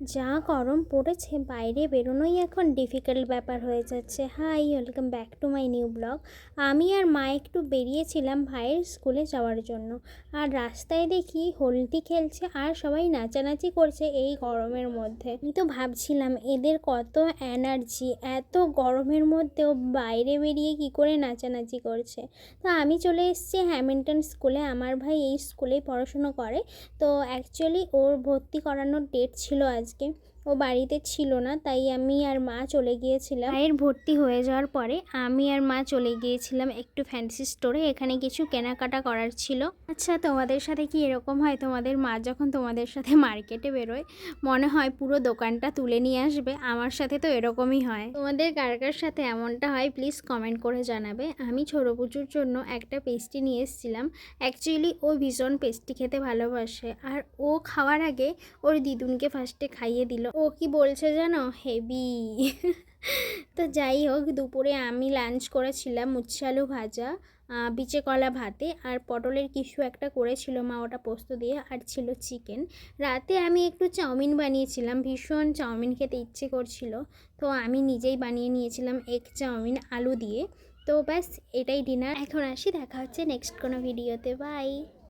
যা গরম পড়েছে বাইরে বেরোনোই এখন ডিফিকাল্ট ব্যাপার হয়ে যাচ্ছে। Hi, welcome back to my new blog. আমি আর মা একটু বেরিয়েছিলাম ভাইয়ের স্কুলে যাওয়ার জন্য। আর রাস্তায় দেখি হোলটি খেলছে আর সবাই নাচানাচি করছে এই গরমের মধ্যে। আমি তো ভাবছিলাম এদের কত এনার্জি, এত গরমের মধ্যেও বাইরে বেরিয়ে কি করে নাচানাচি করছে। তো আমি চলে এসেছি হ্যামিল্টন স্কুলে। আমার ভাই এই স্কুলেই পড়াশুনো করে। তো অ্যাকচুয়ালি ওর ভর্তি করানোর ডেট ছিল আজকে, ও বাড়িতে ছিল না, তাই আমি আর মা চলে গিয়েছিলাম। মায়ের ভর্তি হয়ে যাওয়ার পরে আমি আর মা চলে গিয়েছিলাম একটু ফ্যান্সি স্টোরে, এখানে কিছু কেনাকাটা করার ছিল। আচ্ছা, তোমাদের সাথে কি এরকম হয়? তোমাদের মা যখন তোমাদের সাথে মার্কেটে বেরোয় মনে হয় পুরো দোকানটা তুলে নিয়ে আসবে? আমার সাথে তো এরকমই হয়। তোমাদের কার কার সাথে এমনটা হয় প্লিজ কমেন্ট করে জানাবে। আমি ছোটো পুজোর জন্য একটা পেস্ট্রি নিয়ে এসেছিলাম। অ্যাকচুয়ালি ও ভীষণ পেস্ট্রি খেতে ভালোবাসে, আর ও খাওয়ার আগে ওর দিদুনকে ফার্স্টে খাইয়ে দিল। ও কি বলছে জানো, হেভি। তো যাই হোক, দুপুরে আমি লাঞ্চ করেছিলাম উচ্ছে আলু ভাজা, বিচে কলা ভাতে, আর পটলের কিছু একটা করেছিল মা, ওটা পোস্ত দিয়ে, আর ছিল চিকেন। রাতে আমি একটু চাউমিন বানিয়েছিলাম, ভীষণ চাউমিন খেতে ইচ্ছে করছিল, তো আমি নিজেই বানিয়ে নিয়েছিলাম এগ চাউমিন আলু দিয়ে। তো ব্যাস, এটাই ডিনার। এখন আসি, দেখা হচ্ছে নেক্সট কোনো ভিডিওতে। বাই।